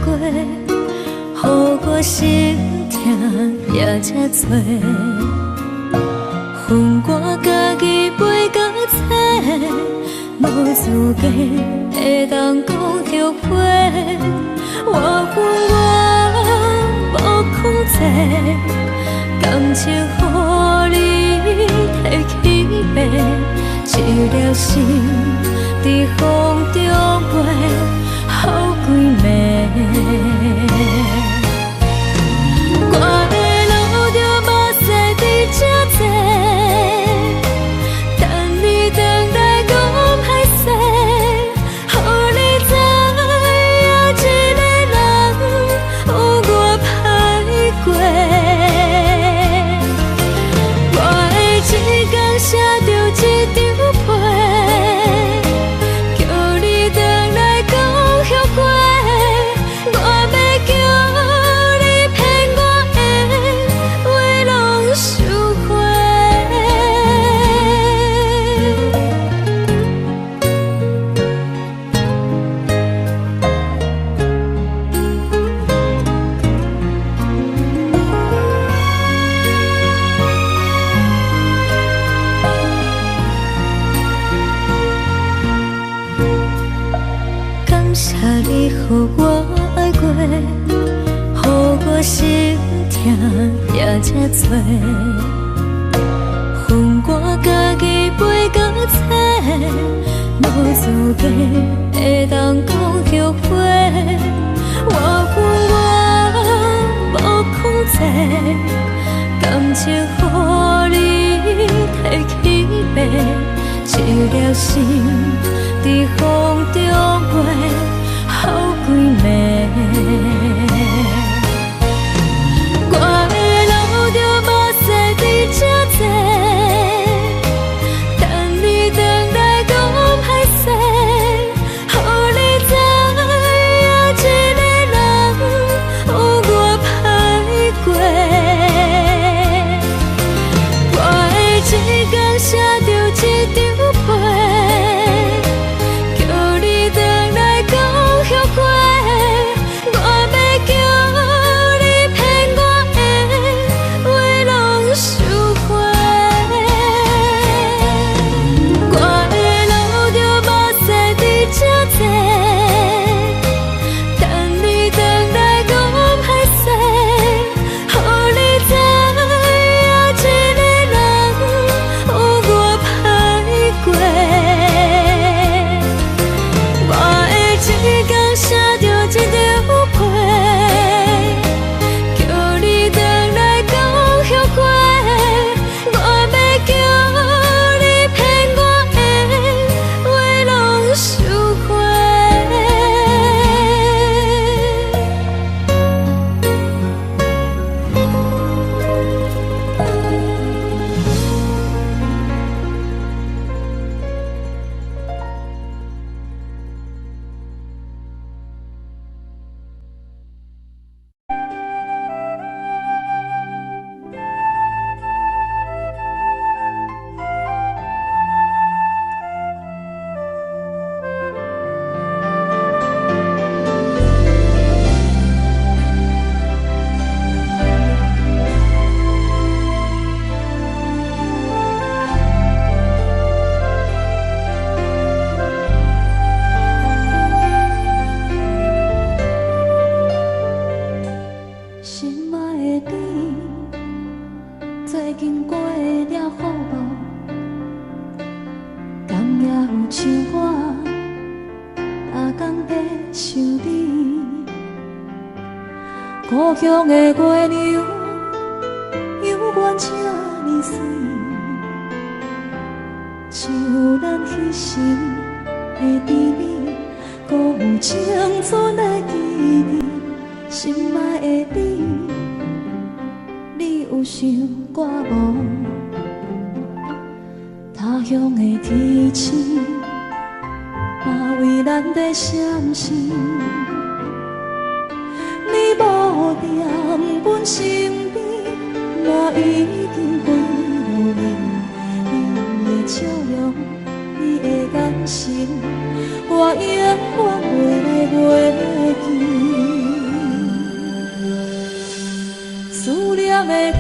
过，予我心痛也才多。恨我家己袂到切，无资格会当讲后悔。我恨我无控制，感情予你摕去卖，一粒心在风中飞，好几暝。我的路着目屎伫这多，等你回来讲歹势，予你知影一个人有我歹过。我的一天写着一张被，叫你回来讲后悔。我要叫你骗我的话拢收回。感谢你予我爱过，予我心痛也才多。恨我家己袂到切，无资格会当讲后悔。我恨我无控制，感情予你摕去卖，一粒心在风中飞，好几暝。我的路着目屎伫这多，等你回来讲歹势，予你知影一个人有我歹过。我的一天写着一张被，叫你回来讲后悔。我要叫你骗我的话拢收回。我的路着目屎伫这多，等你回来讲歹势，予你知影一个人有我歹过。我的一天写着一张被，叫你回来讲后悔。我要叫你骗我的话拢收回。心爱的你，最近过了好无？敢也有像我，逐天在想你？故乡的月亮，犹原这呢水，像咱彼时的甜蜜，搁有青春的记忆。心爱的你，你有想我无？他乡的天星，嘛为咱在闪烁。你无踮阮身边，我已经飞落眠。你的笑容，你的眼神，我永远袂记。的歌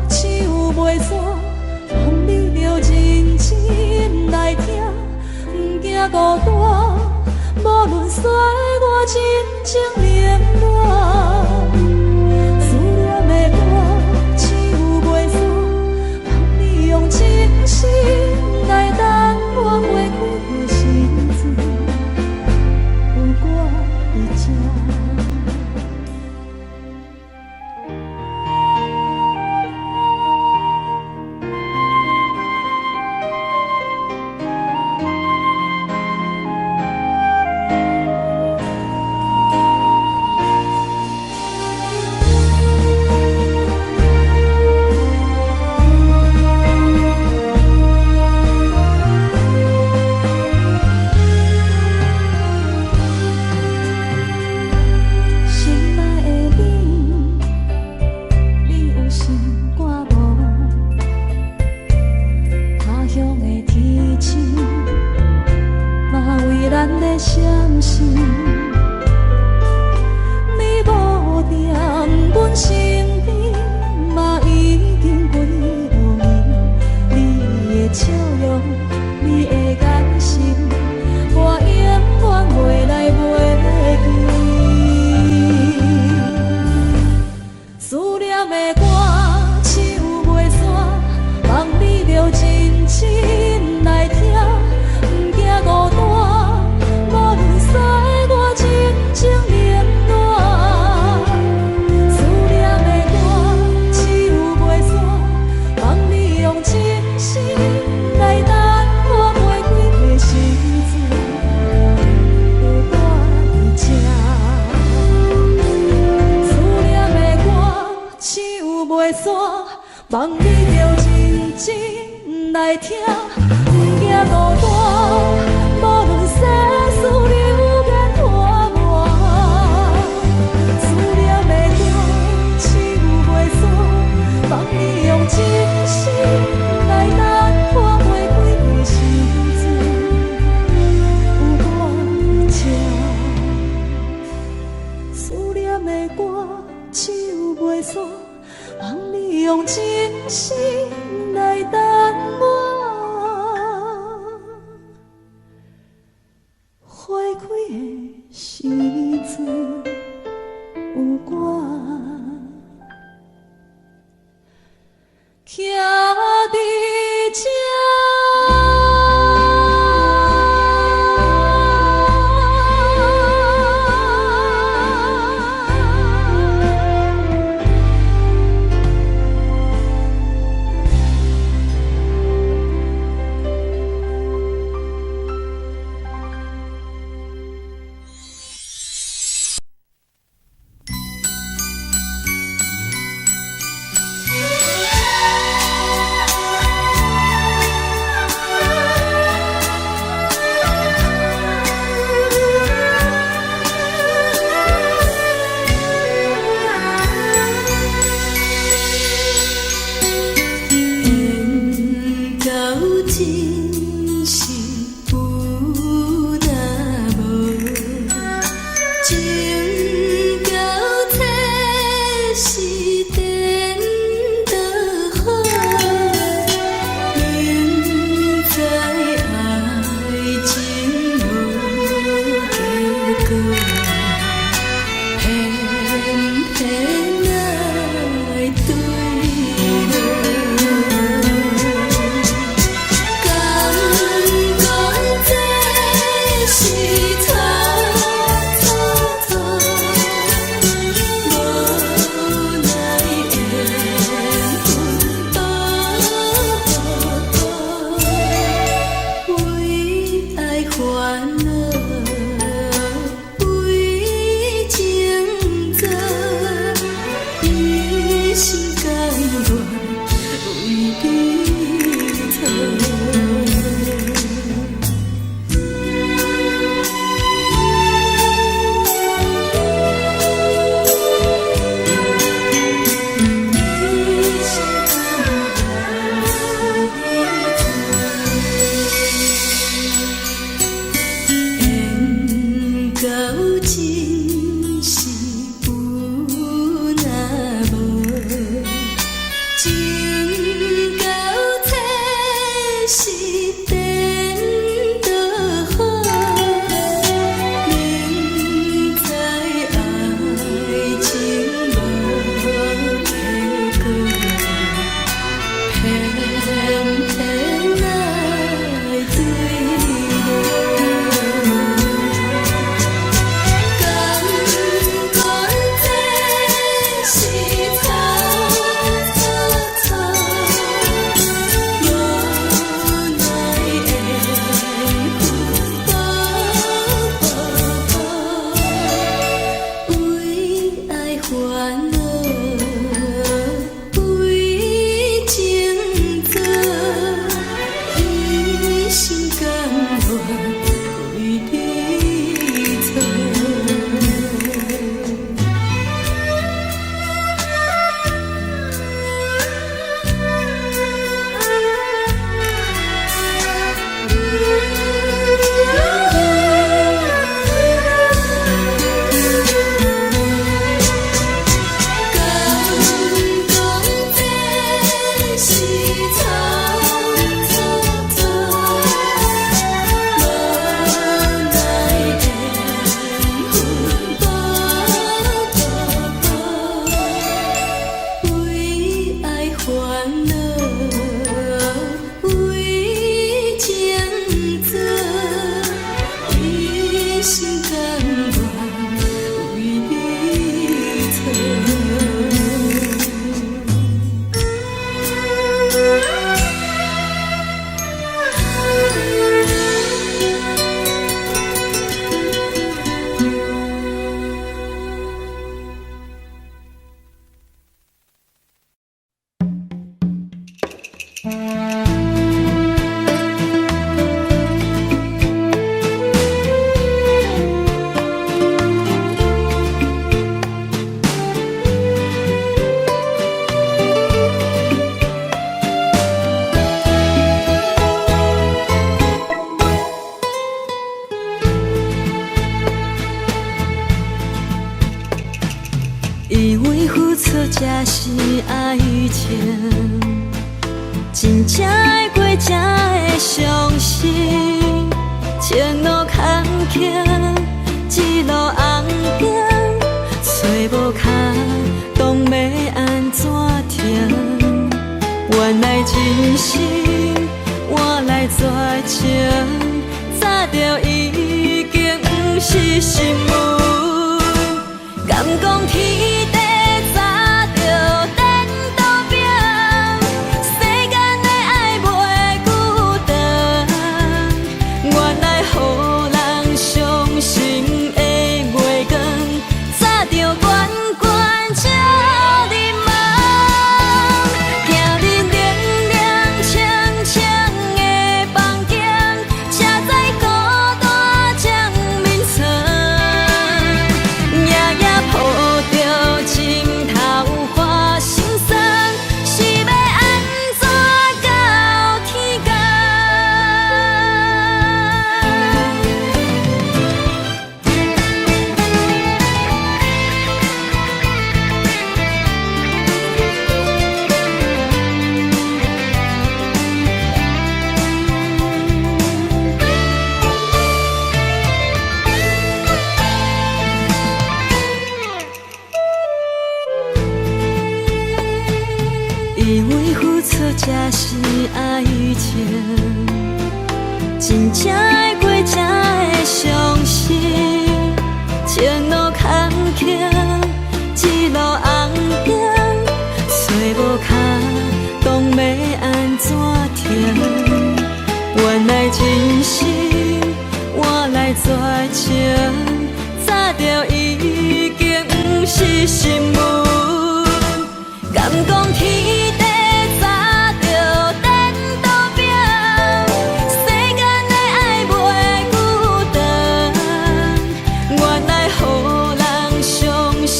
唱袂煞，望你着认真来听，不惊孤单，无论山我真情冷暖。思念的歌唱袂煞，望你用真心来等我花开的时阵，有我伫这。望你着认真来听，不惊孤单，无论世事流言拖磨。思念的歌唱袂煞，望你用真心来等我花开的时阵，有我伫这。思念的歌唱袂煞，望你用真心来等我花开的时阵，有我徛伫这。以为付出才是爱情，真正会过才会相信。前路坎坷，一路红灯，找无脚，当要安怎停？原来真心换来绝情，早就已经不是心门。敢讲天地早就颠倒平，世间的爱袂久长。原来予人伤心的月光，早就悬悬照你梦。行日凉凉清清的房间，才知孤单将眠床。夜夜抱着情头花心酸，是要安怎到天光？以为付出才是爱情，真正会过才会相信。前路坎坷，一路红灯，找无脚，当要安怎停？原来真心换来绝情，早就已经不是心门。敢讲天地早就颠倒平，世间的爱袂久长。原来予人伤心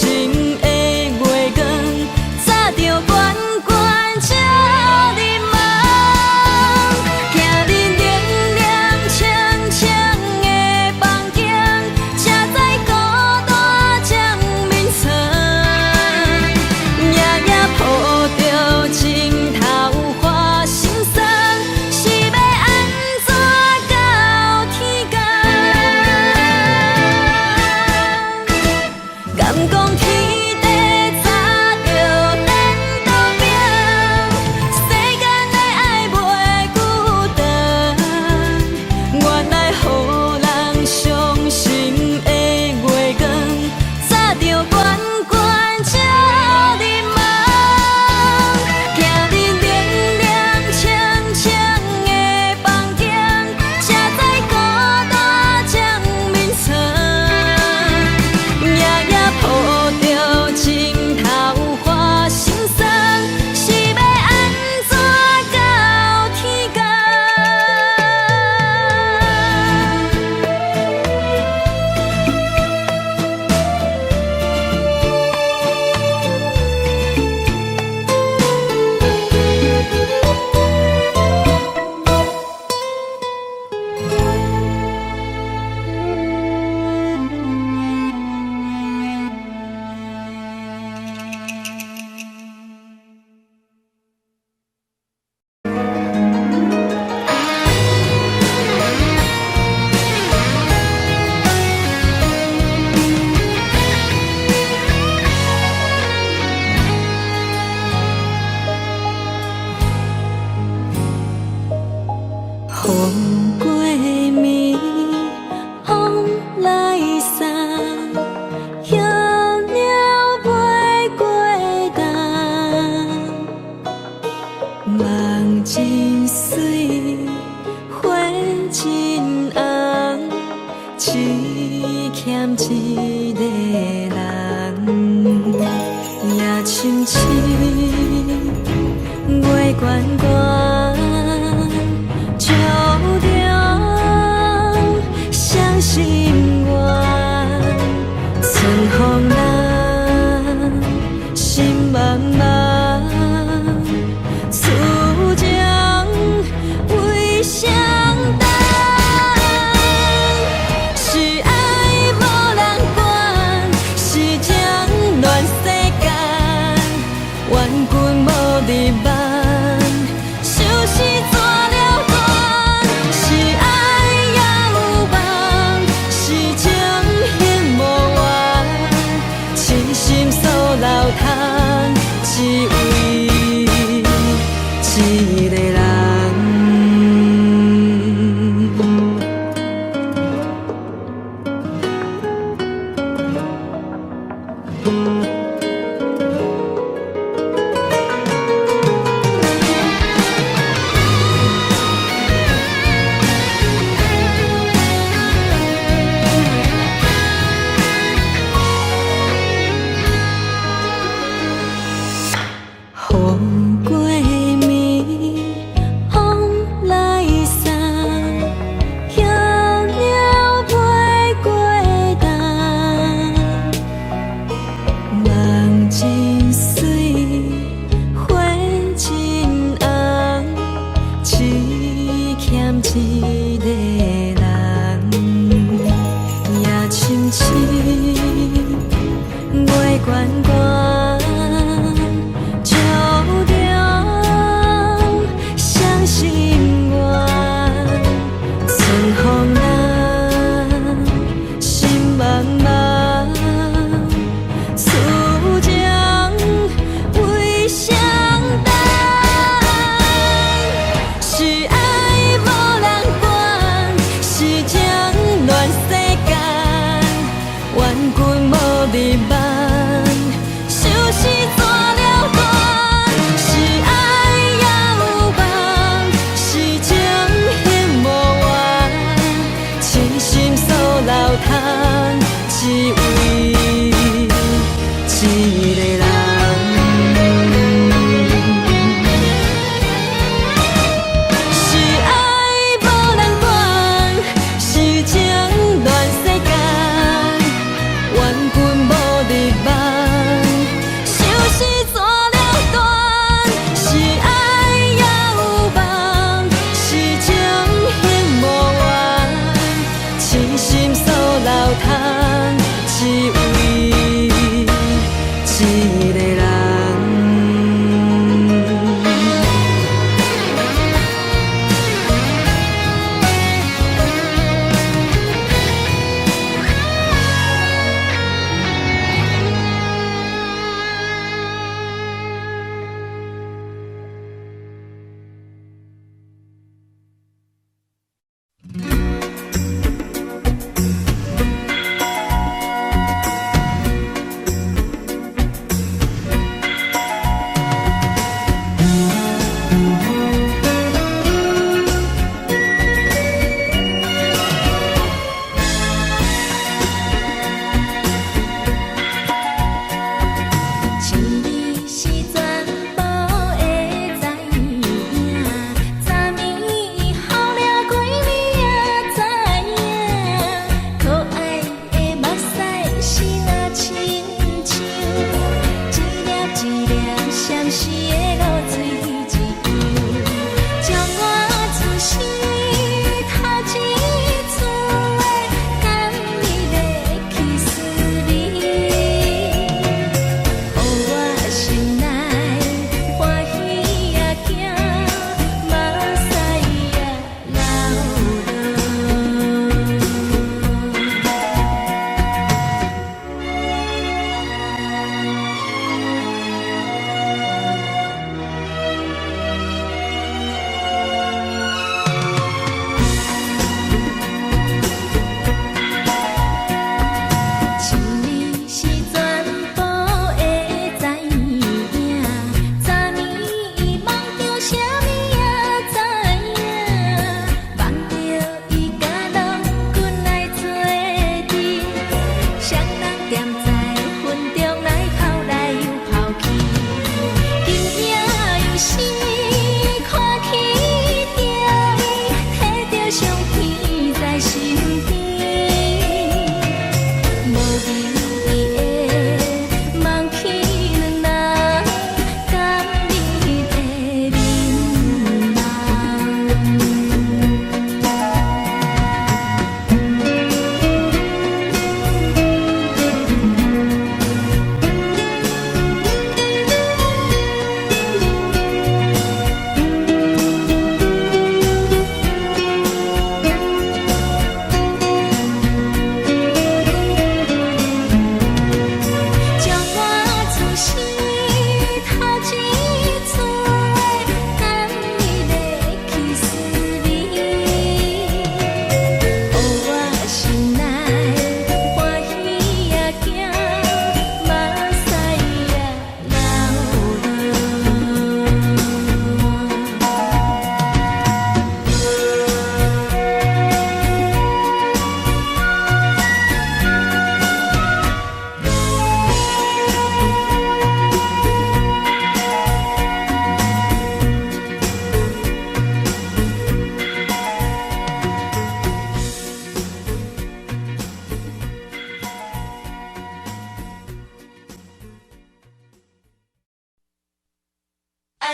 的月光，早就悬悬照你梦。行日凉凉清清的房间，才知孤单将眠床。夜夜抱着情头花心酸，是要安怎到天光？敢讲天地早就颠倒平，世间的爱袂久长。原来予人伤心的月光，早就悬悬照你梦。行日凉凉清清的房间，才知孤单将眠床。夜夜抱着情头花心酸，是要安怎到天光？风过暝，风来送，摇鸟飞过冬。梦真水，花真红，只欠一个人。夜深深，月悬悬。照着伤心愿，春风人，心茫茫，此情为谁等？是爱无人管，是情乱世。为一个人。雨过暝，风来送，晓鸟飞过冬。梦真水，花真红，只欠一个人。夜深深，月悬悬。照着双心愿，春风人，心茫茫，思情为谁等？是爱无人管，是情乱世间，冤君无美梦。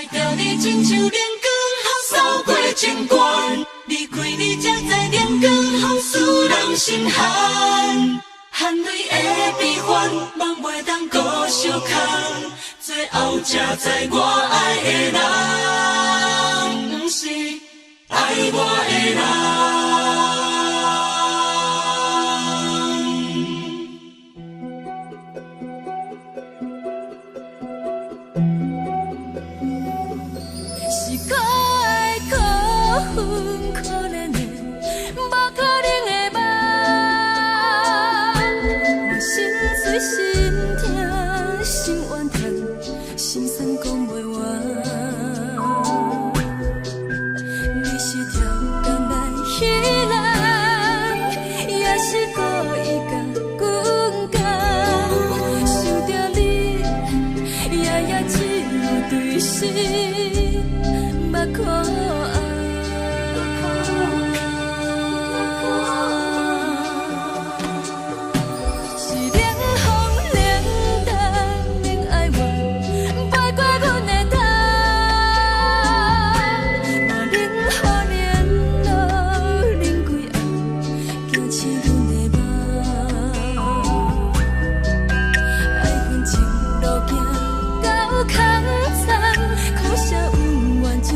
爱着你亲像连光，扫过情关。离开你才知连光，风使人心寒。含泪的悲欢，望袂当搁相牵。最后才知我爱的人，不是爱我的人。是可爱可恨可怜的，无可能的梦。我心碎心痛心怨叹，心酸讲袂完。你是挑工来彼人，也是故意甲阮讲，想着你夜夜只有对视。目眶是冷风冷淡冷爱我，飞过阮的头，我冷雨冷落冷几暗，惊醒阮的梦。爱恨情路行到空残，苦涩有缘就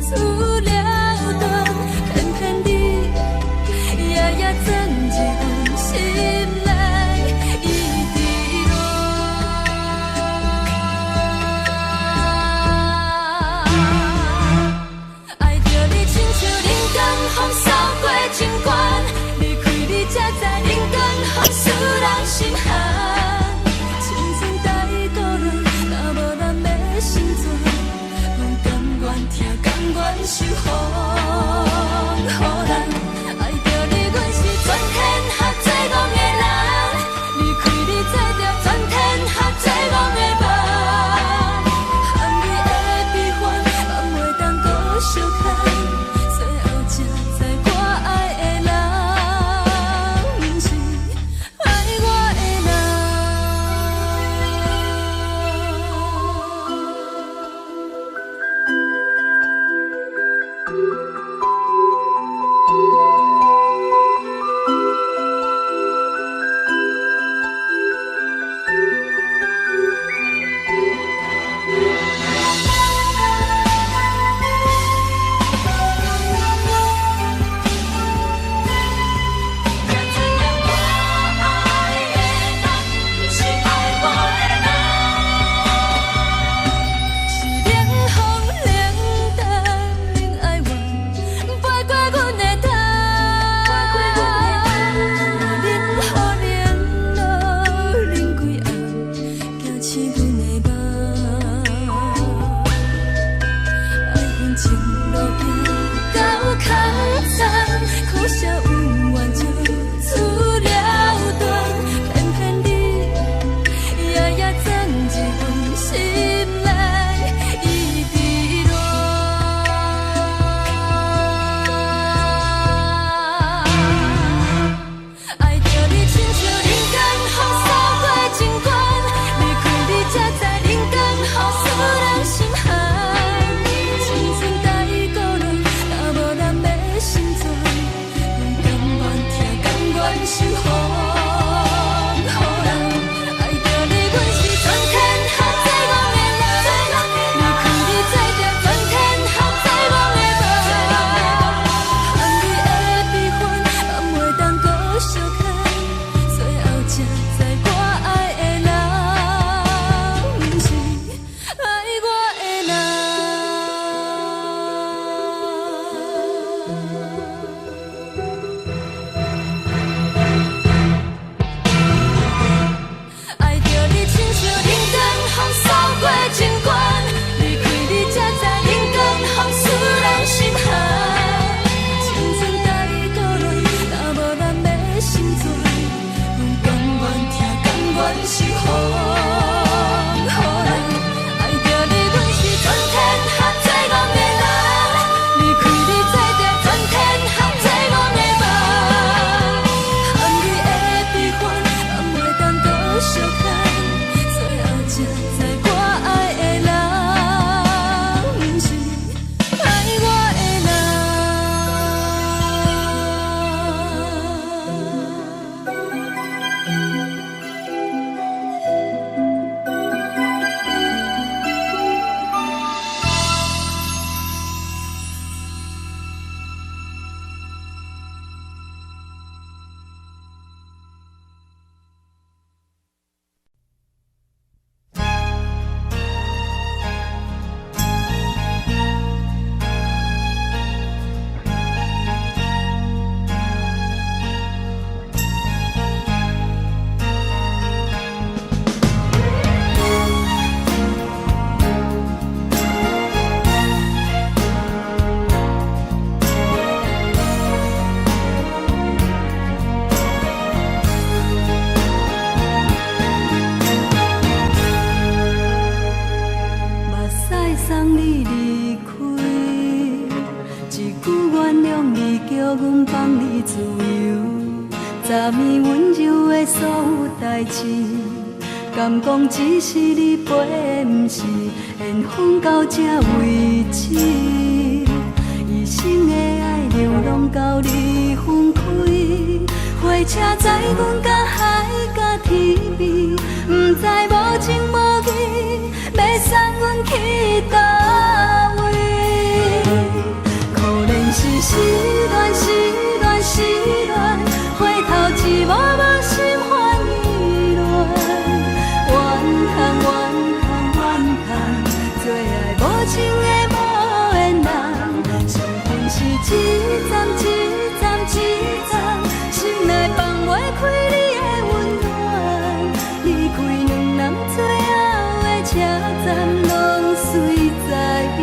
出了断，偏偏你夜夜钻入心内，一直乱。爱着你亲像冷光，风扫过情关，离开你才知冷光，风使人心寒。青春带过来，若无咱要心怎？甘愿听，甘愿受风雨人。爱着你，阮是全天下最戆的人。离开你，才着全天下最戆的梦。含泪的悲欢，望袂当搁相牵。最后才知我爱的人，不是爱我的人。你自由，昨暝温柔的所有代志，敢讲只是你陪，不是缘分到这为止。一生的爱流浪到你分开，火车载阮甲海甲天边，不知无情无义，要送阮去倒位？可怜是失恋，失恋，失恋，回头一幕幕心烦意乱，怨叹，怨叹，怨叹，最爱无情的无缘人，伤痕是一站一站一站，心内放袂开你的温暖，离开两人最后的车站，拢随在伊，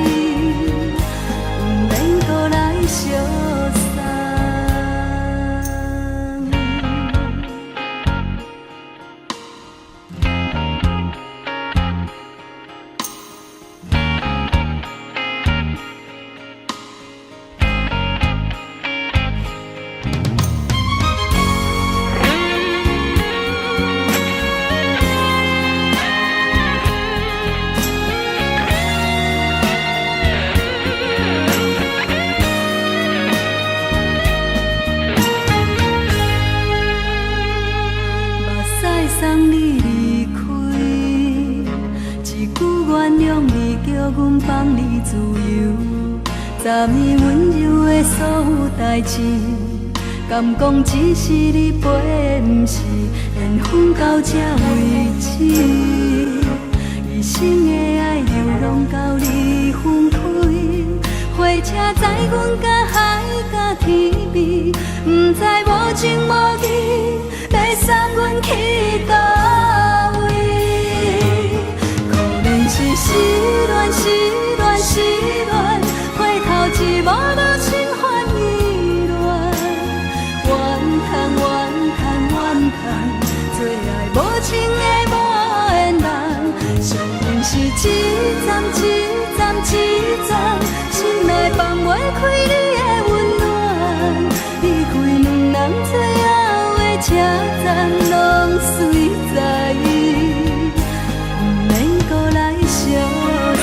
不免搁来相送。送你离开，一句原谅你，叫阮放你自由。昨暝温柔的所有代志，敢讲只是你陪，不是缘分到这为止。一生的爱流浪到你分开，火车载阮甲海甲天边，不知无情无义，要送阮去倒位？可怜是失恋，失恋，失恋，回头一幕幕心烦意乱，怨叹，怨叹，怨叹，最爱无情的无缘人，伤痕是一站一站一站，心内放袂开你的温暖，离开两人最后的车站，拢随在伊，不免搁来相送。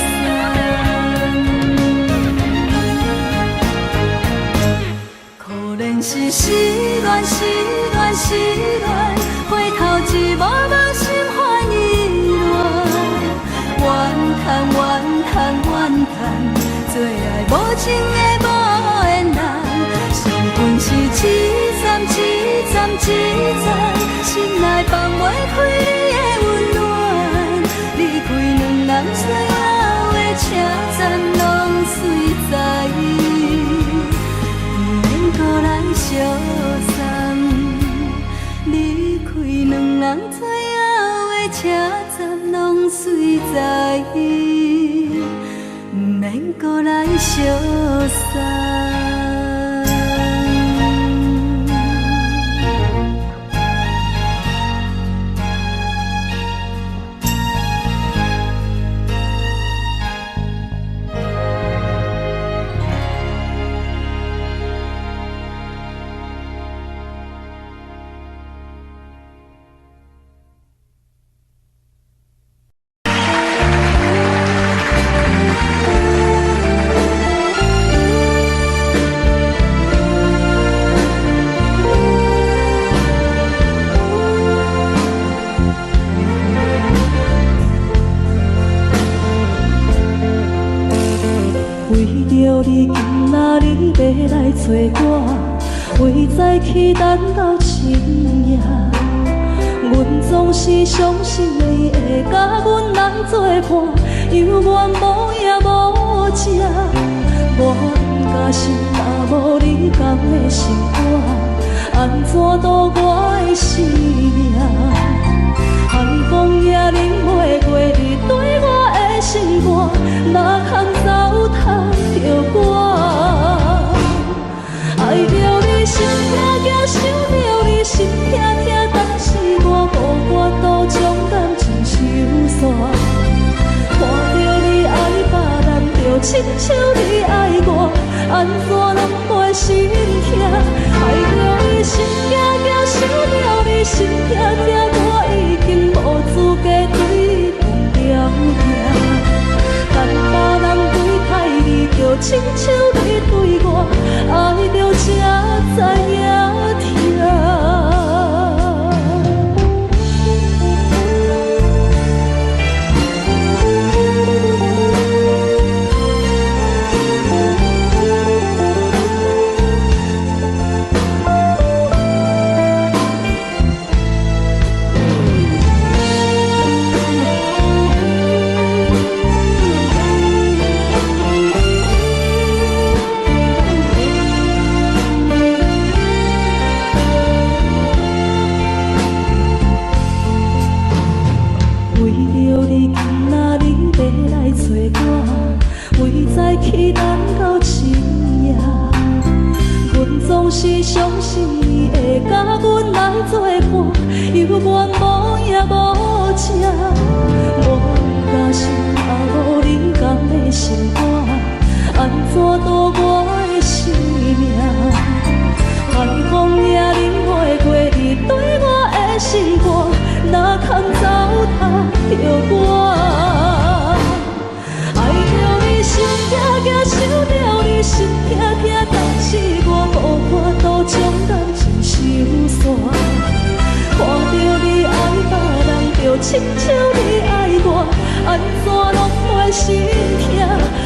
可怜是失恋，失恋，失恋，回头一幕幕心烦意乱，怨叹，怨叹，怨叹，最爱无情的无缘人，伤痕是一站一站一站，心内放袂开你的温暖，离开两人最后的车站，拢随在伊，不免搁来相送。离开两人最后的车站，拢随在伊，不免搁来相送。找我，为在去等到深夜。阮总是相信你会甲阮人作伴，犹原无影无迹。我不甘心，若无你甘的心肝，安怎度我的生命？寒风也忍袂过你对我的心肝，哪通糟蹋着我？爱着你心痛痛，想着你心痛痛，但是我无法度将感情收煞。看着你爱别人，就亲像你爱我。我，安怎拢袂心痛？爱着你心惊惊，想着你心痛痛，我已经无资格对旁边行。等别人对待你，就亲像你对我，爱着才知影痛。期等到深夜，阮总是相信你会甲阮来作伴，犹原无影无迹。我假是也无你同的心肝，安怎度我的生命？寒风夜里回过你对我的心肝，哪空糟蹋着我？心痛痛，想着你心痛痛，但是我无法度将感情收煞。看着你爱别人，就亲像你爱我，安怎拢袂心痛？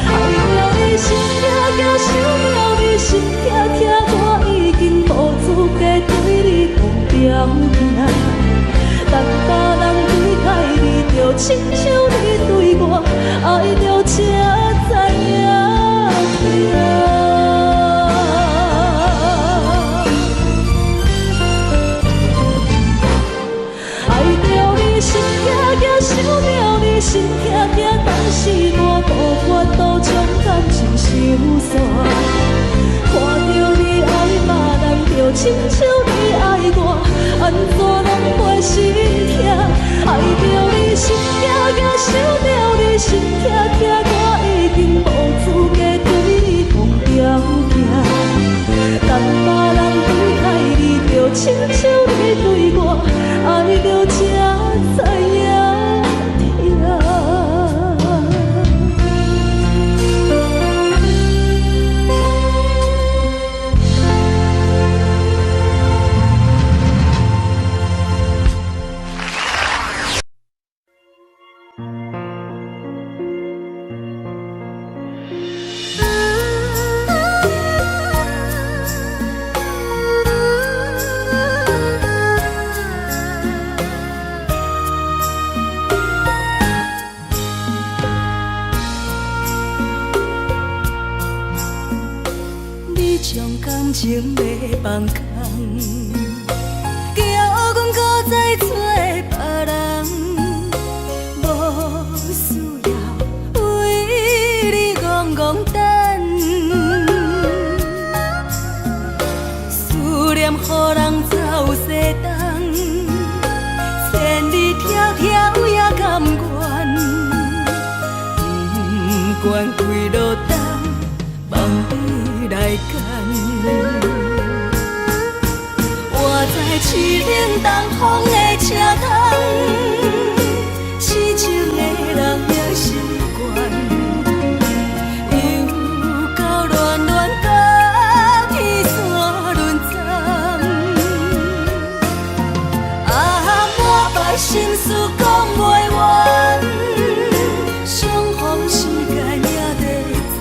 爱着你心痛痛，想着你心痛痛，我已经无资格对你旁边行。等别人对待你，就亲像你对我，爱着才知影痛。爱着你心痛痛，想着你心痛痛，但是我无法度将感情收煞。看着你爱别人，就亲像你爱我，安怎拢袂心痛？爱着你心痛痛，想着你心痛痛，我已经无资格对你旁边行。等别人对待你，就亲像你对我，爱着才知影痛。情要放空，叫阮搁再找别人，无需要为你戆戆等。思念予人走西东，千里迢迢也甘愿，不管几路灯，梦你来干。我在凄冷东风的车窗，痴情的人也习惯，又到恋恋甲天山沦陷。满腹心事讲袂完，相逢时间也在藏。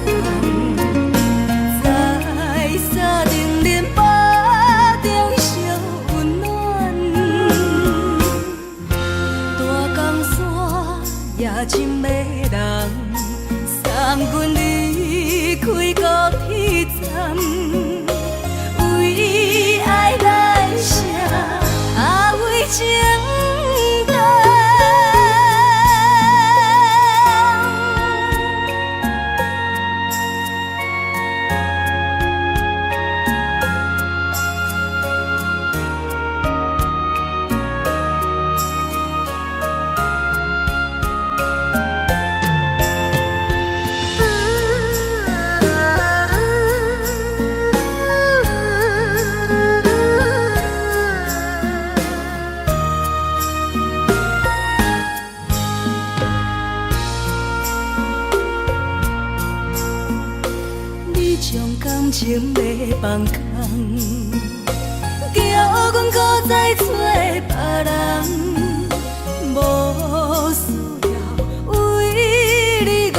在沙丁林巴中烧温暖，大江山夜深的人，送阮离开高铁站，为爱来写为情重。情要放空，叫阮搁再找别人，无需要为你戆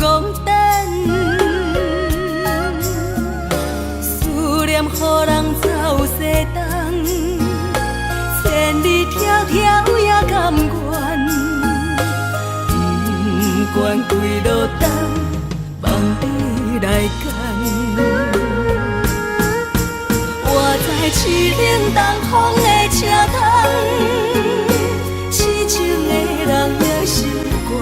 戆等，思念予人走西东，千里迢迢也甘愿，不管几路灯，望你来干。我在痴冷东风的车窗，痴情的人也习惯，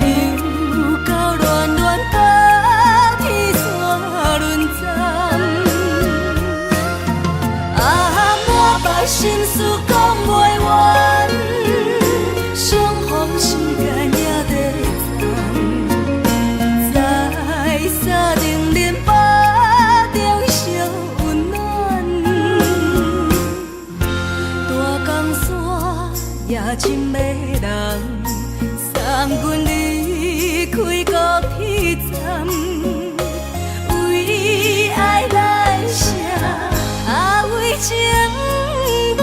又到乱乱把天线轮转。啊，满腹心事讲袂完，相逢时间也在站，在山顶连巴中烧温暖，大江山也真迷人，送阮离开高铁站，为爱来写为情灯。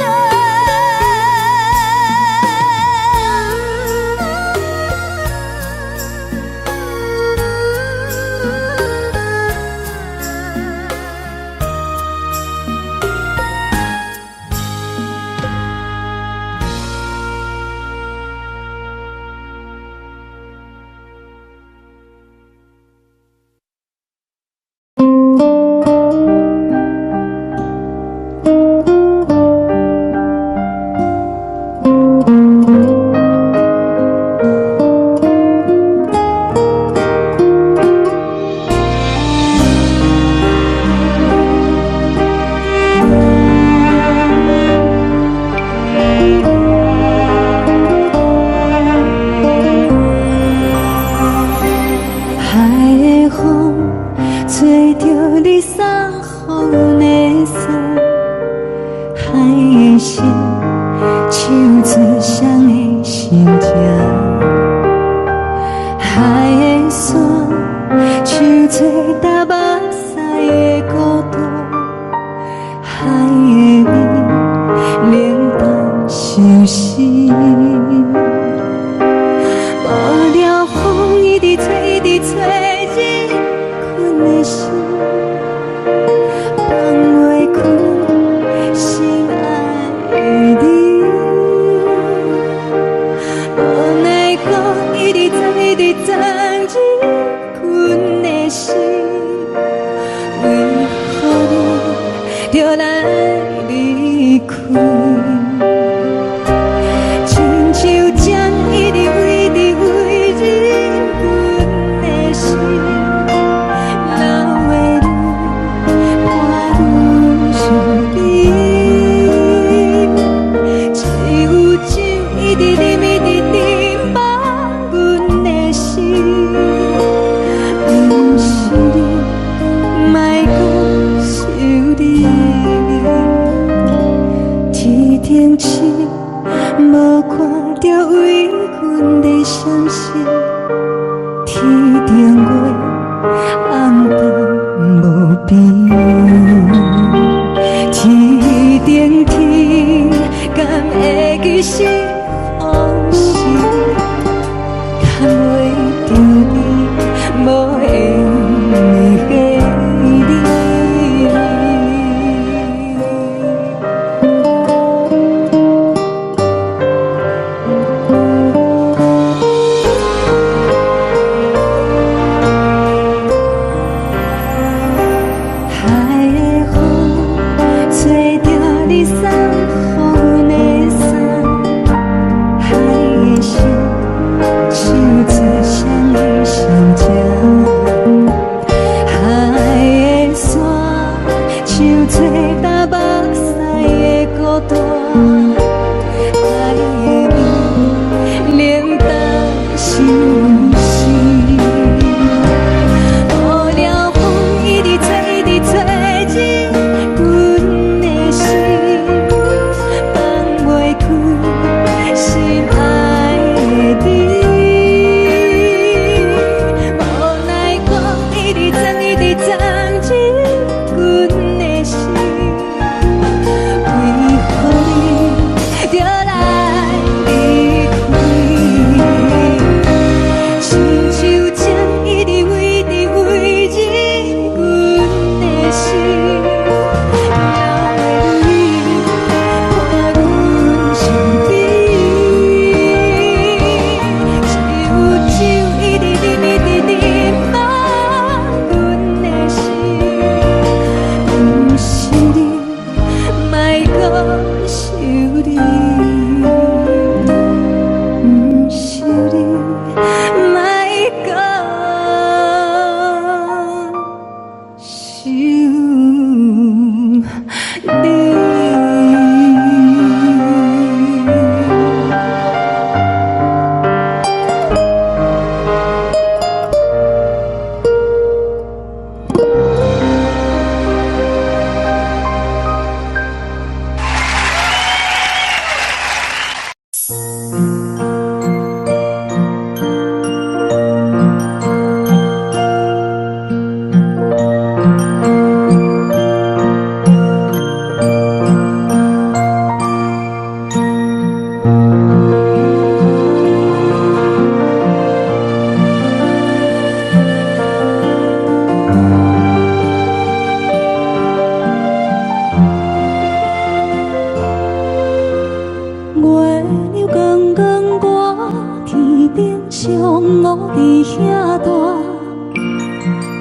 顶上我伫遐大，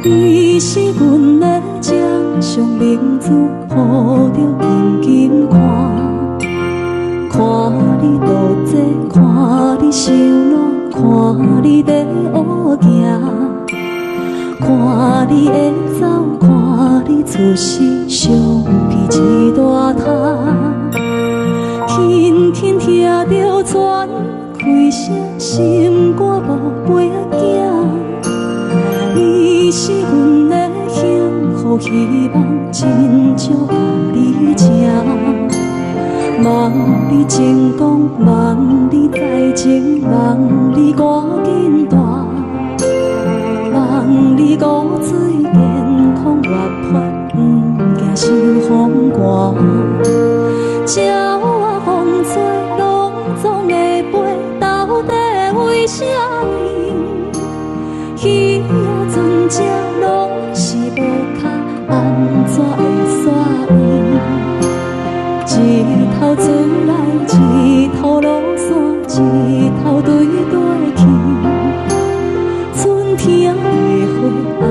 你是阮的掌上明珠，抱着紧紧看。看你渡这，看你受难，看你在乌行，看你会走，看你出世，伤悲一大摊。轻轻听着船开声，心肝无飞仔行。你是阮的幸福希望，真少甲你请。望你成功，望你再情，望你赶紧大，望你骨髓健康活泼，不惊受风寒。鸟仔风吹，拢总会飞，到底为什么？鱼仔船只拢是无脚，安怎会煞位？一头出来，一头落山，一头对对去。春天的花爱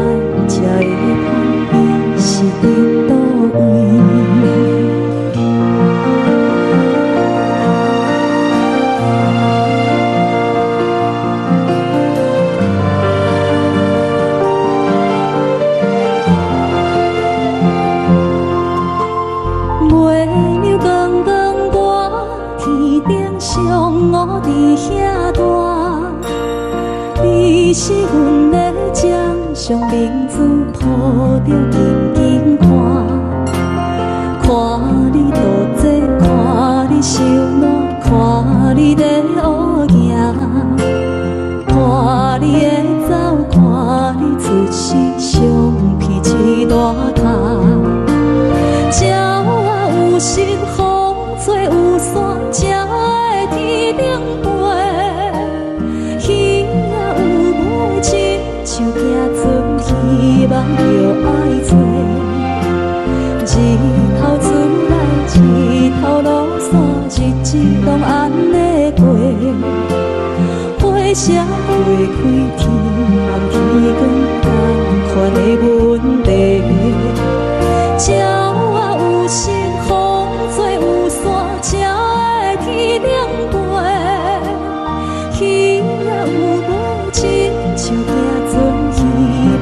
吃的香，伊是伫倒位？我伫遐大，你是阮的掌上明珠，抱着紧紧看。看你渡这，看你受难，看你在乌行，看你会走，看你出世，伤悲一大摊。鸟仔有时风吹有伞，才会天顶飞。鱼仔有尾，亲像行船，希望着爱做。日头出来，日头落山，日子拢安尼过。花车花开，天暗天光，同款的问题。鸟仔有时风吹有伞，才会天顶飞。鱼仔有尾，亲像行船，希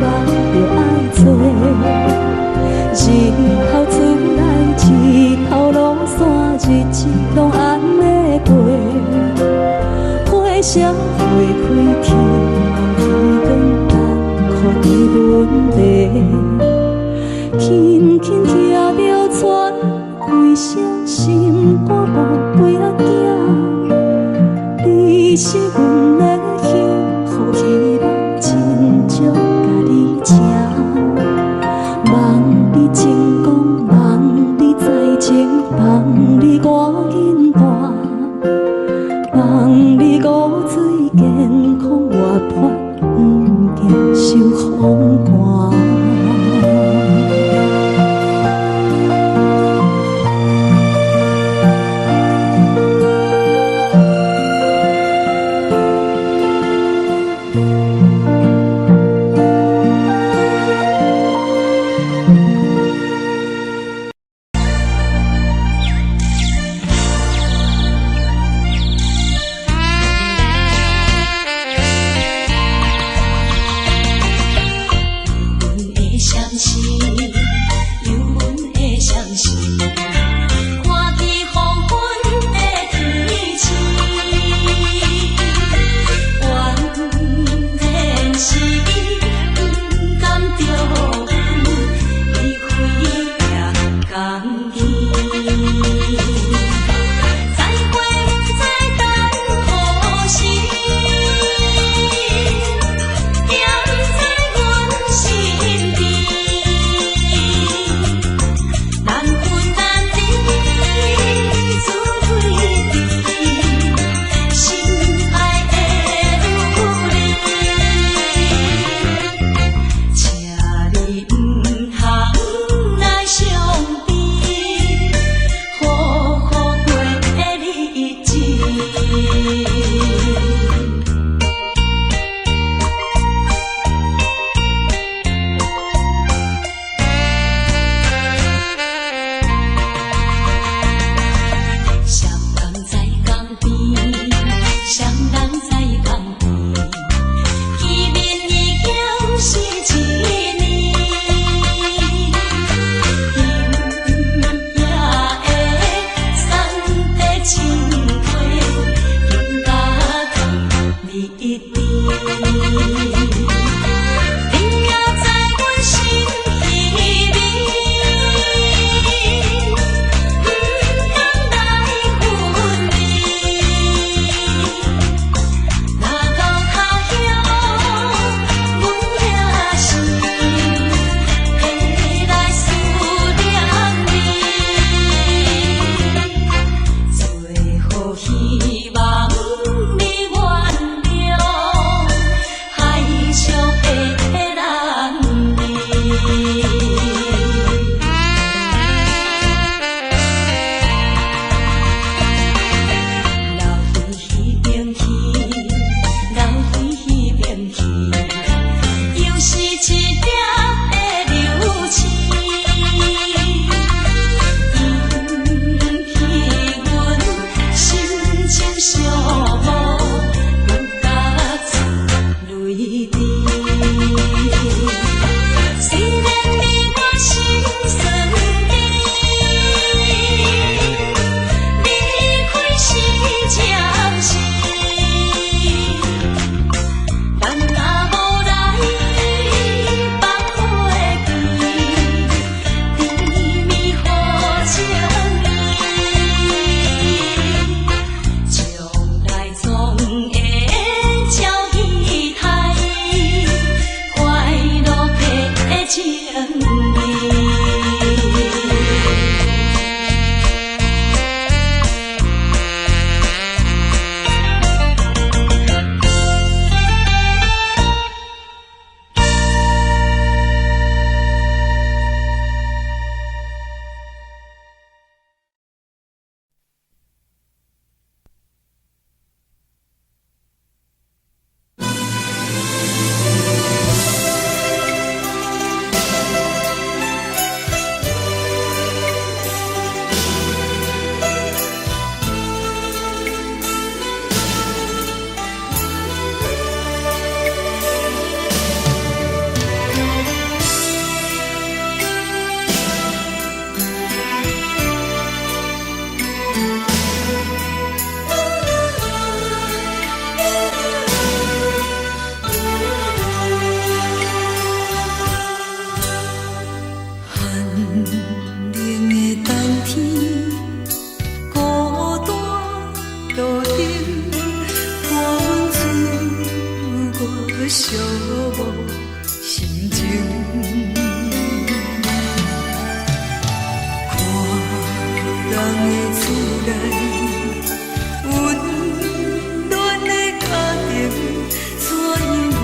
望着爱做。日头出来，日头落山，日子拢安尼过。花车花开，天暗天光，同款的问题。轻轻听着船开声，心肝无飞仔行。你是阮的幸福希望，真少甲你请。望你成功，望你再情，望你赶紧大，望你骨髓健康活泼，不惊受风寒。寂寞心情。看人的厝内温暖的家庭，怎因阮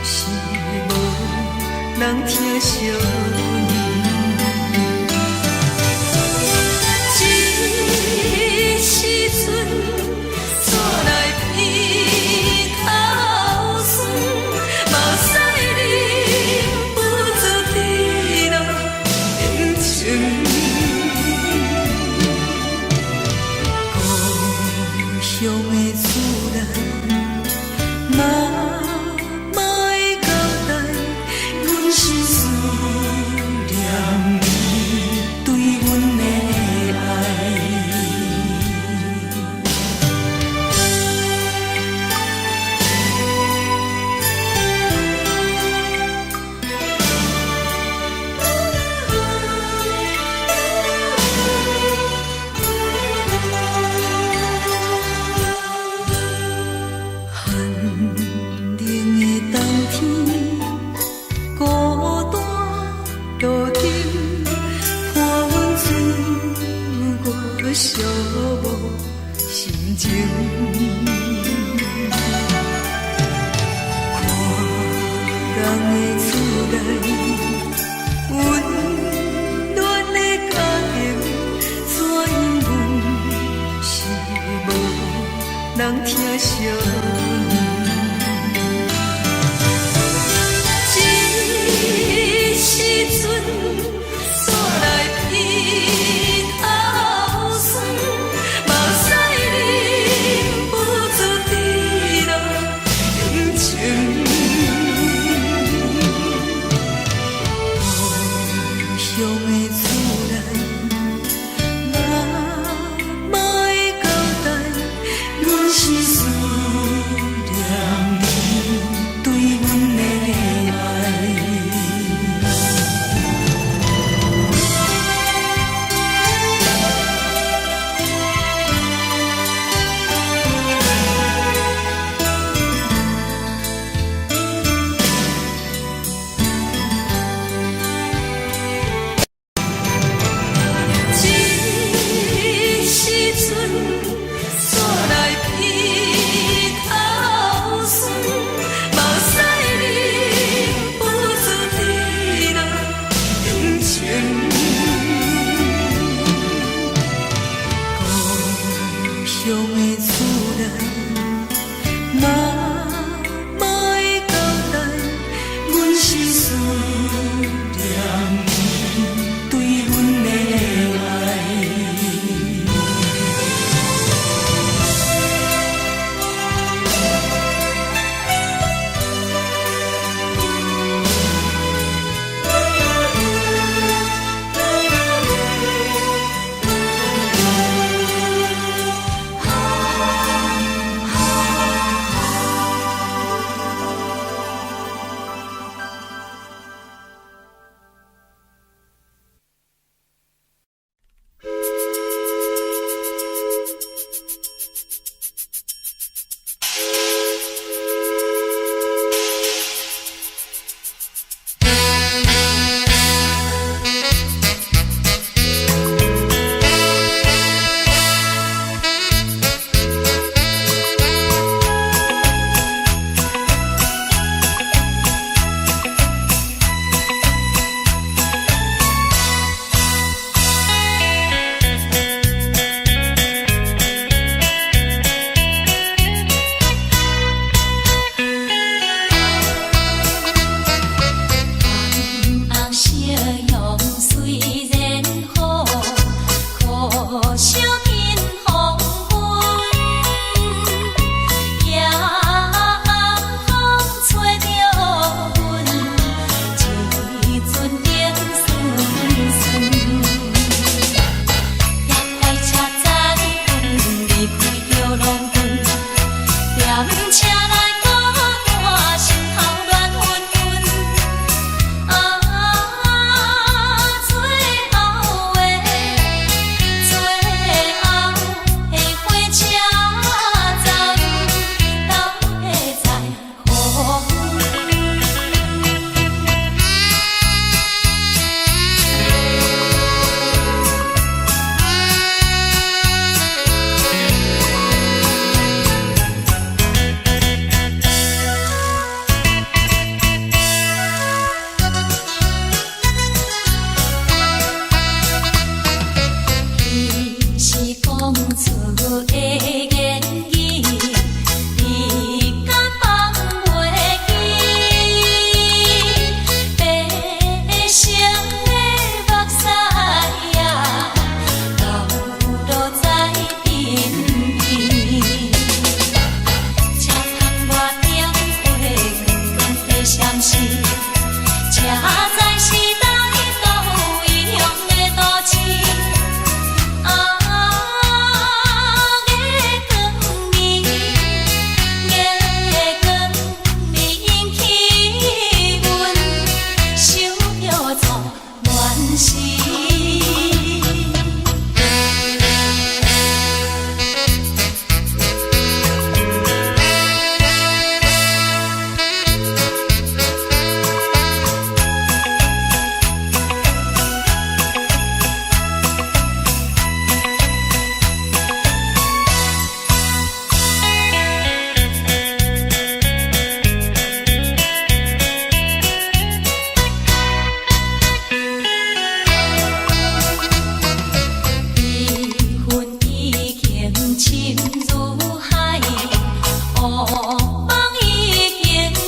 是无人疼惜？一时阵厝内鼻头酸，嘛使忍不住滴落眼睛。故乡的厝内，妈妈的交代，阮是思念你对阮的爱。寂寞心情，看人的厝内温暖的家庭，怎因阮是无人疼惜？一时阵厝内鼻头酸，嘛使忍不住滴落眼睛。故乡的厝内，妈妈的交代，阮是思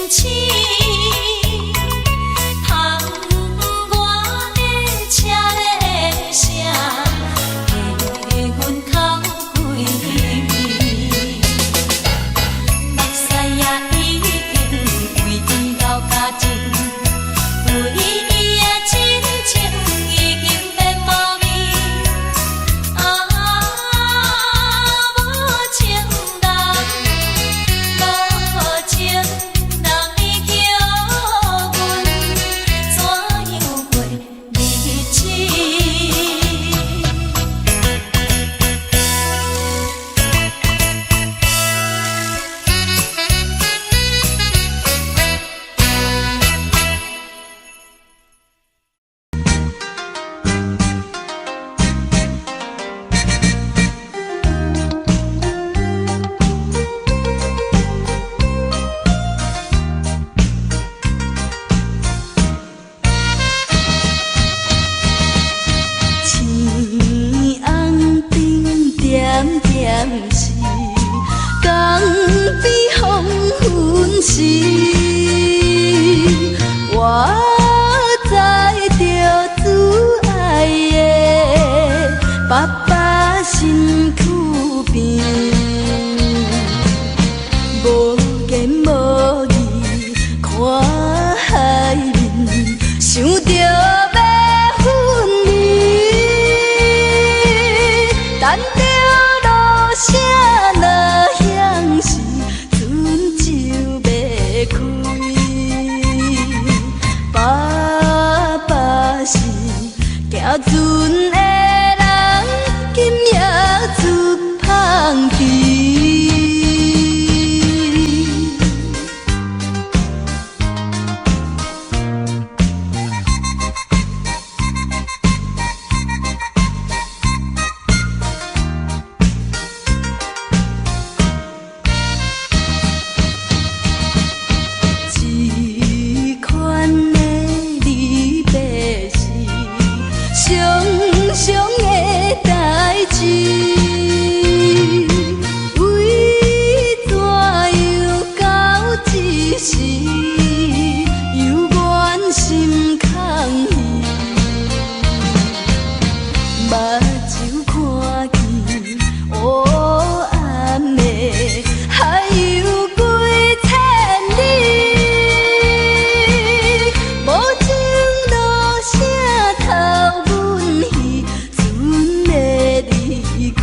痴。窗外的车的声，下阮口几暝。目屎也已经为伊流甲尽，为伊的真情已经变无味。无情人，无情人，你叫阮怎样过日子？星红顶点点是江边黄昏时，我知着挚爱的爸爸身躯边，无言无语看海面，想着要分离。等着落声落响时，船就要开。爸爸是行船的人，今夜出芳期。这款的离别是常常的代志，为怎样到这时，犹原心空虚，目睭看见黑暗的海有几千里。无情落声透阮戏，船要离开。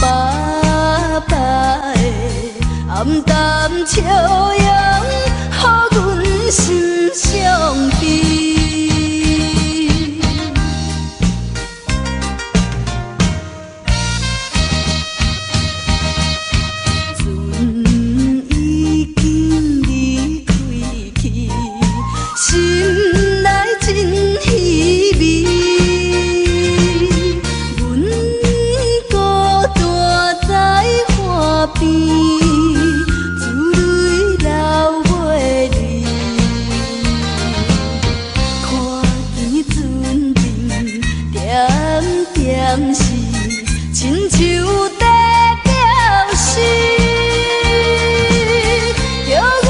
爸爸的暗淡笑容，予阮心伤悲。船已经离开去，心内真稀微。阮孤单在岸边，珠泪流袂离。看见船顶点点是亲像在表示。叫阮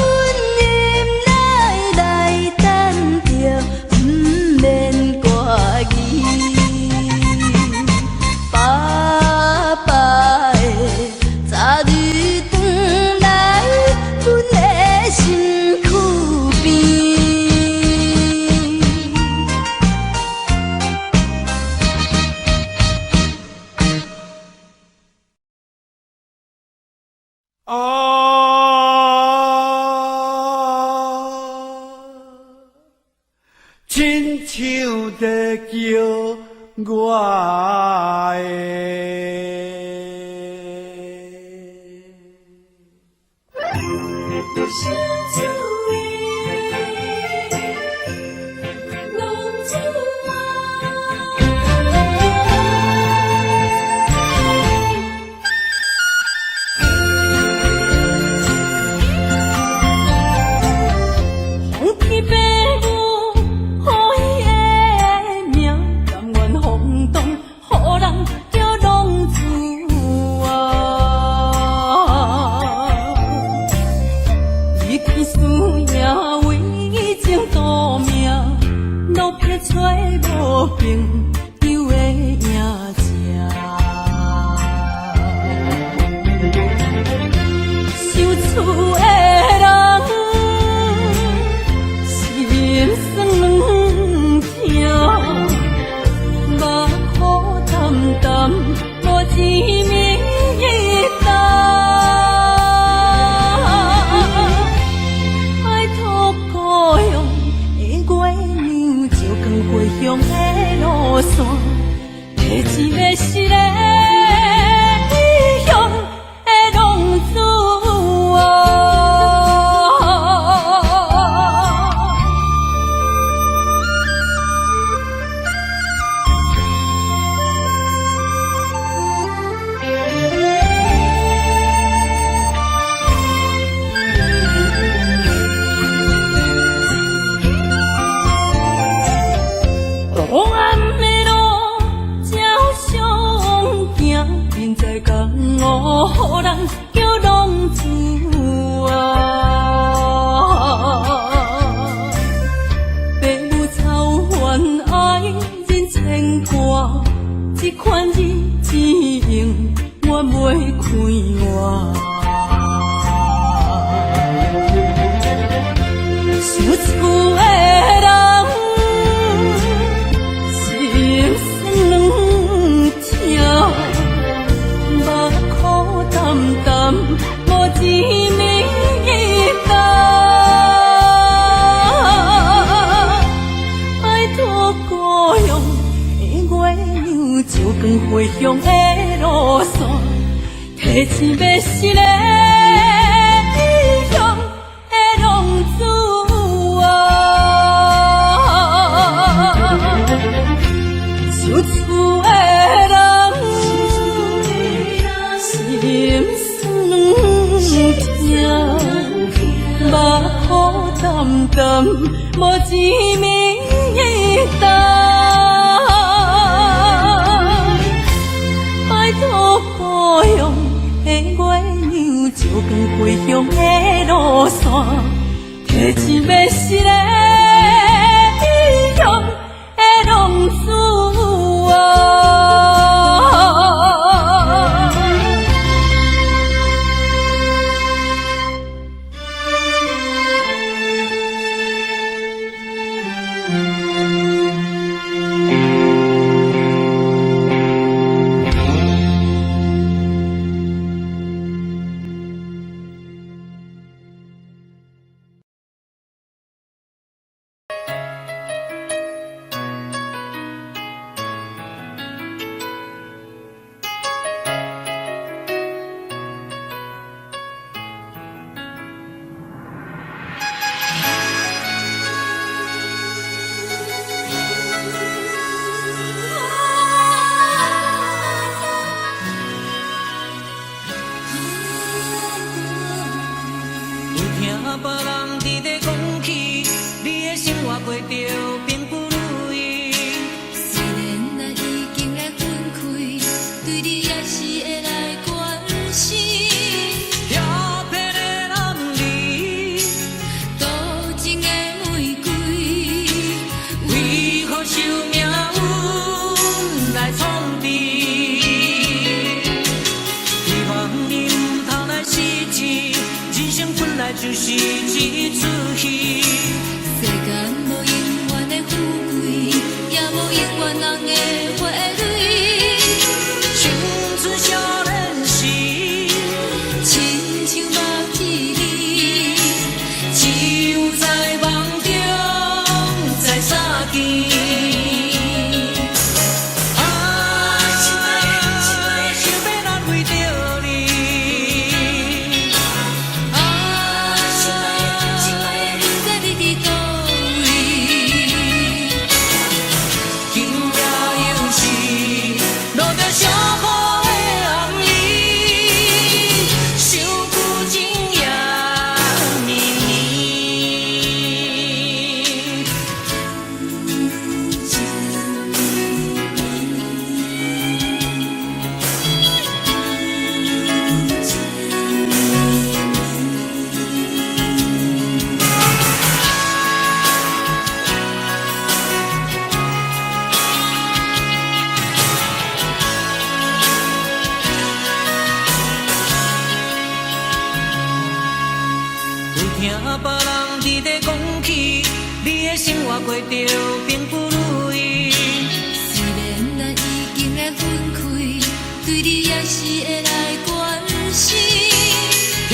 忍耐来等着，不免挂意。爸爸的早日转来，阮的身躯边。亲像在叫我红旗白舞，好伊的名，甘愿轰动，予人叫浪子啊！厝的人，心酸两条，目眶淡淡，无一面红。拜托故乡的月亮，照光回乡的路线，提醒要是个异乡的浪子啊。厝厝的人，心酸两条，目眶淡淡，无一面红。拜托故乡的月亮，照光回乡的路线，提醒要是个异乡的浪子啊。别人伫咧讲起，你的生活过着并不如意。虽然咱已经来分开，对你也是会来关心。漂泊的男儿，多情的玫瑰，为何受命运来创治？希望你唔通来失志，人生本来就是一出戏。世间无永远的富贵，也无永远人的花蕊。青春少年时，亲像目睭里，只有在梦中在相见。想要安慰着你。听别人伫咧讲起，你的生活过着并不如意。虽然咱已经来分开，对你也是会来关心。漂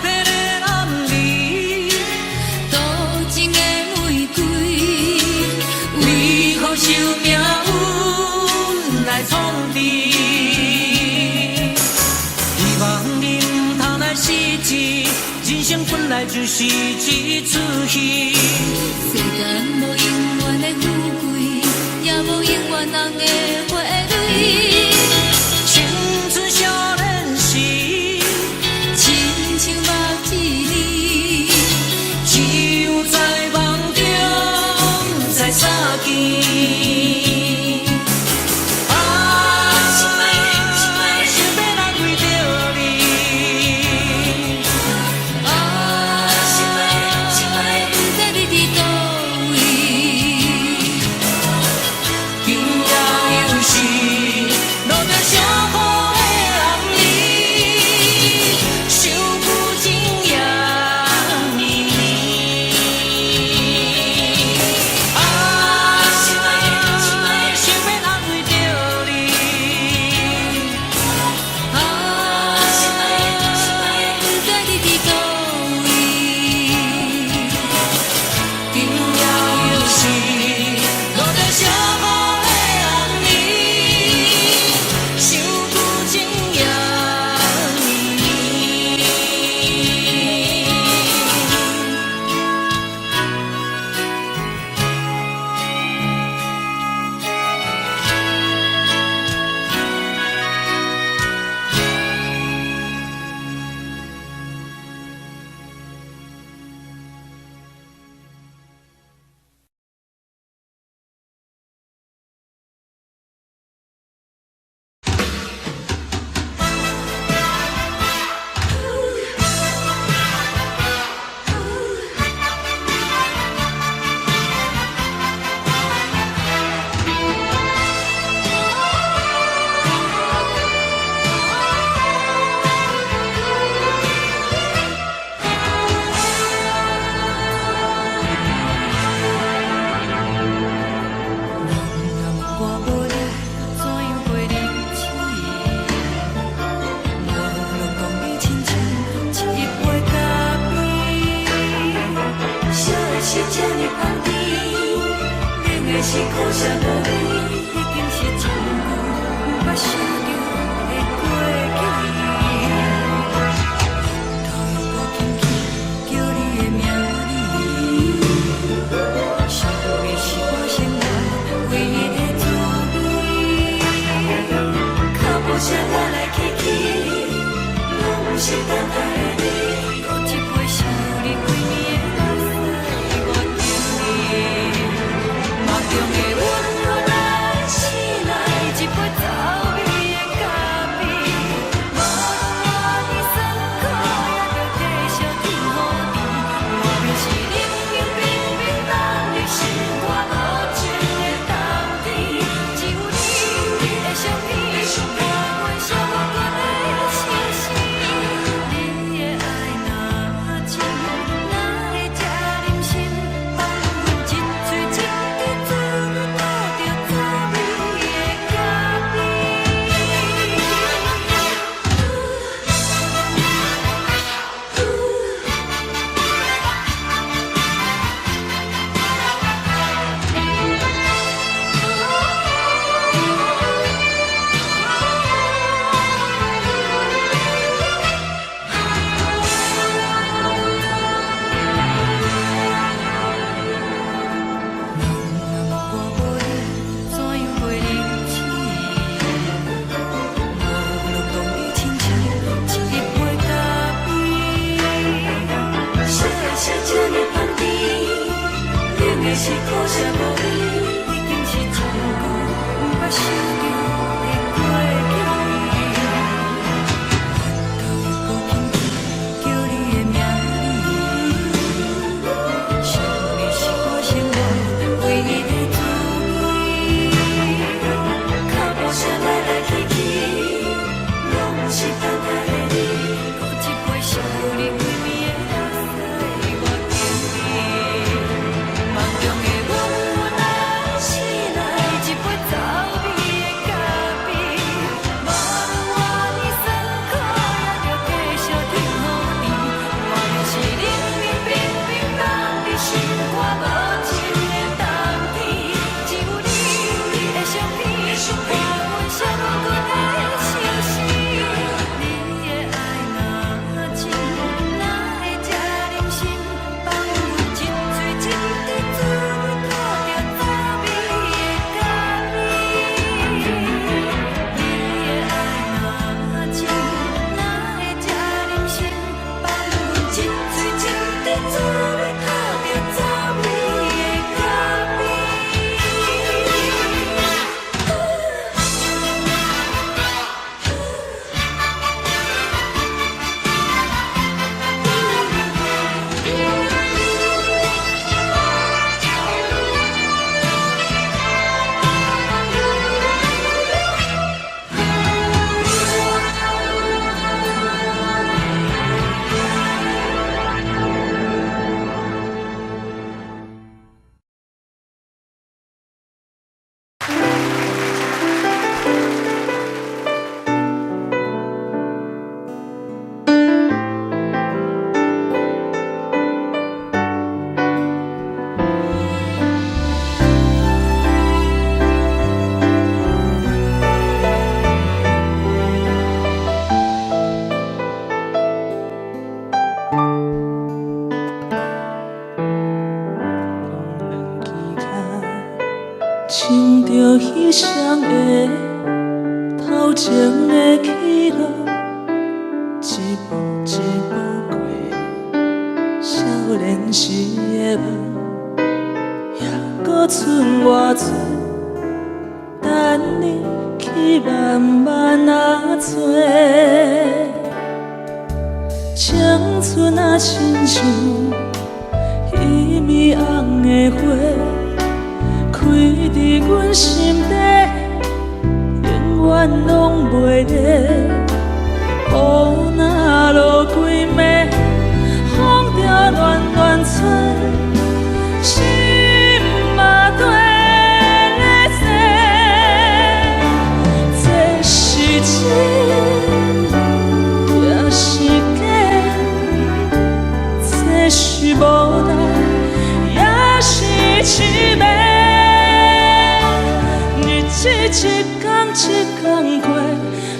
泊的男儿，多情的玫瑰，为何受命运来创治？希望你唔通来失志。人生本来就是一出戏，世间无永远的富贵，也无永远人的花蕊。青春少年时，亲像目睭里，只有在梦中才相见。路是这呢香甜，冷的是苦涩无味，已经是真久无法想着的过去。头又无轻轻叫你的名字，想的是我生活唯一的滋味。脚步声来来去去，拢不是等待的你，搁一杯想你几年的目屎，我敬你。梦中的温柔来醒来，一杯走味的咖啡，无论我的酸苦，也着继续甜予你。外面是冷冷冰冰冷的心肝无情的冬天，只有你的相片，陪阮寂寞过的心事。你的爱若真，哪会这忍心放阮一嘴一滴珠落倒着滋味的咖啡？我无你，怎样袂忍起？无路当你亲像一杯咖啡，烧的是这呢香甜，冷的是苦涩无味，已经是真久无法想着的过去。头又无轻轻叫你的名字，想的是我生活唯一的滋味。脚步声来来去去，拢不是等待的你，搁一杯想你几暝的目屎，我敬你。梦中的温柔来醒来，一杯走味的咖啡，无论我的酸苦，也着继续甜予你。外面是冷冷冰冰冷的心肝无情的冬天，只有你的相片，陪阮寂寞过的心事。你的爱若真，哪会这忍心放阮一嘴一滴珠落倒着滋味的咖啡？你的爱若真，哪会这忍心放阮一嘴一滴珠落倒着滋味的咖啡？亲着彼双的头前的起落，一步一步过少年时的梦，还搁剩偌多，等你去慢慢啊找。青春啊，亲像一米红的花。开伫阮心底，永远拢袂离。雨若落几暝，风着乱乱吹，心嘛跟咧洗。这是真，也是假，这是无奈。一天一天过，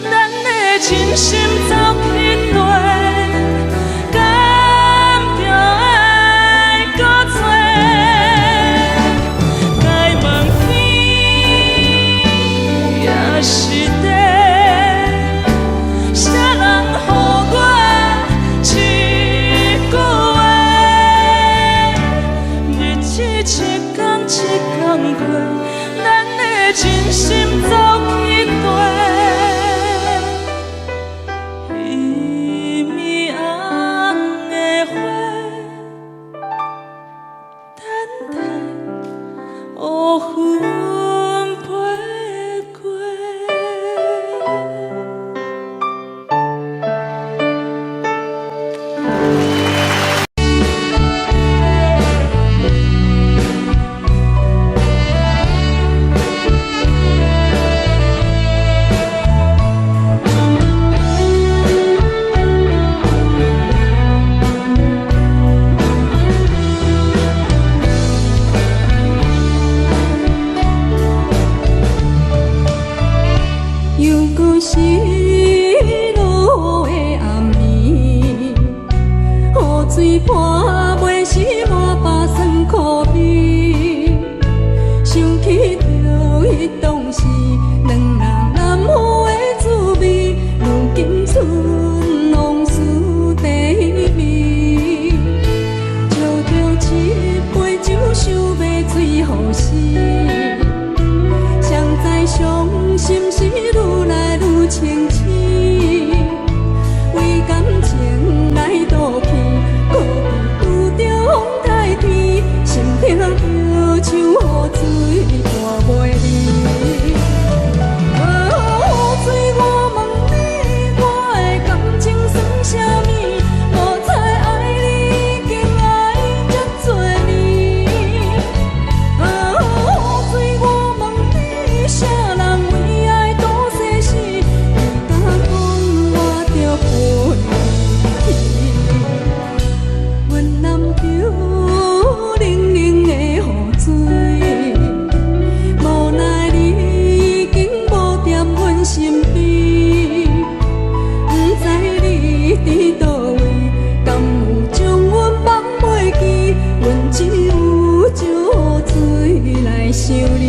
咱的真心走去落，敢着爱搁多？该问天也是地，谁人予我一句话？日子一天一天过，咱的真心走去地。暝红的花，等待乌云飞过。又搁是落的暗暝，雨水泼袂湿我巴酸苦味。想起着迄当时两人难好的滋味，如今剩往事第味。借着一杯酒，想要醉予死。谁知伤心事愈来愈清醒，为感情来赌气，搁比拄着风台天，心痛着像雨水断袂离。雨水，我问你，我的感情算啥物？无彩爱你，已经爱这多年。雨水，我问你，啥人为爱赌生死？你敢讲我着陪你？阮南潮冷冷的雨水，无奈你已经无在阮身边，不知你伫倒位，敢有将阮放袂记？阮只有借雨水来想你。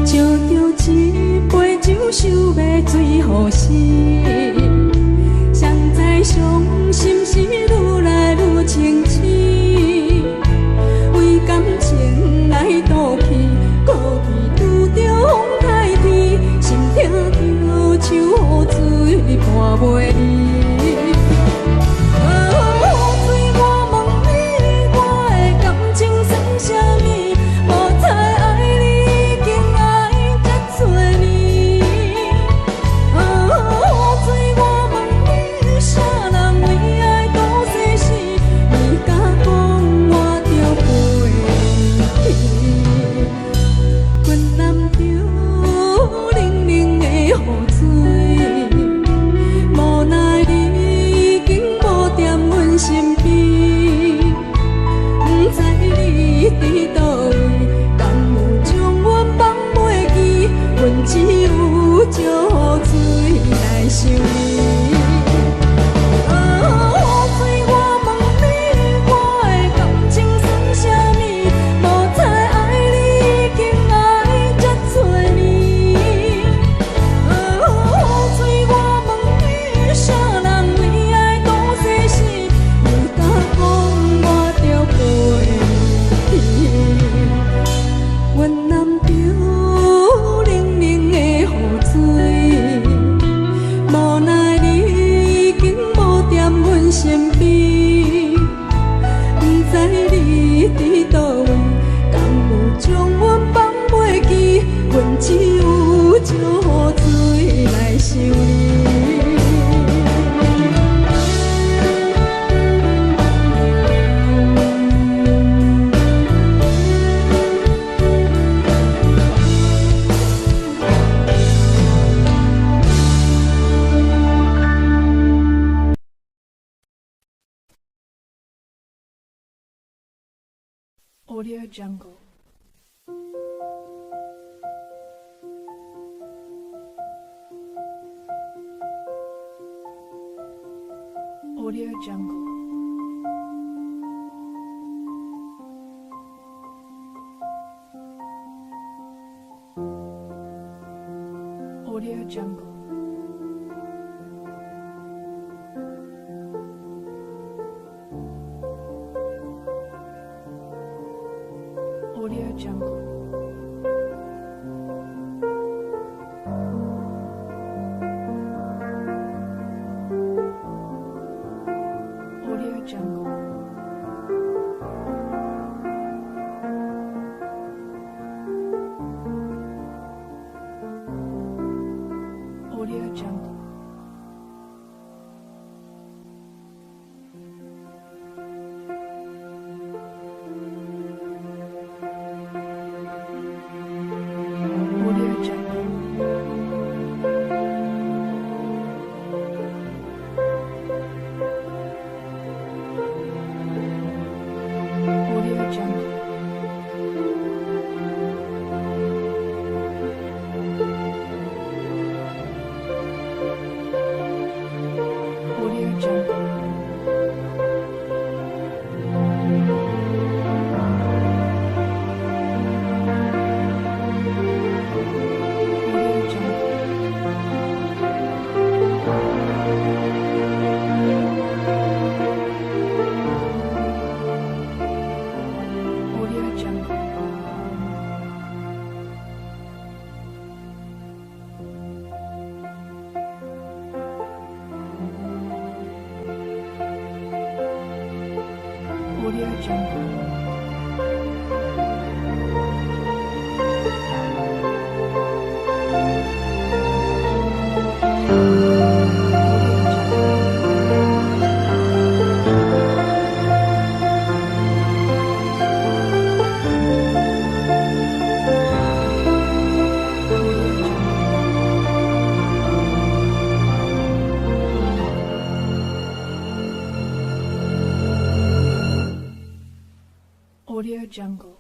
借着一杯酒，想要醉予死。谁知伤心事愈来愈清醒，为感情来赌气，搁比拄着风台天，心痛着像雨水断袂离。雨水，我问你，我的感情算啥物？无彩爱你，已经爱这多年。雨水，我问你，啥人为爱赌生死？你敢讲我着陪你？阮南潮冷冷的雨水，无奈你已经无在阮身边，不知你伫倒位，敢有将阮放袂记？阮只有借雨水来想你。雨水，我问你，我的感情算啥物？无彩爱你，已经爱这多年。雨水，我问你，啥人为爱赌生死？你敢讲我着陪你？阮南潮冷冷的雨水，无奈你已经无在阮身边，不知你伫倒位，敢有将阮放袂记？阮只有借雨水来想你。Audio Jungle. Audio Jungle. Audio Jungle. Audio Jungle. Audio Jungle. Audio Jungle. Audio Jungle. Audio Jungle. Audio Jungle. Audio Jungle. Audio Jungle. Audio Jungle. Audio Jungle.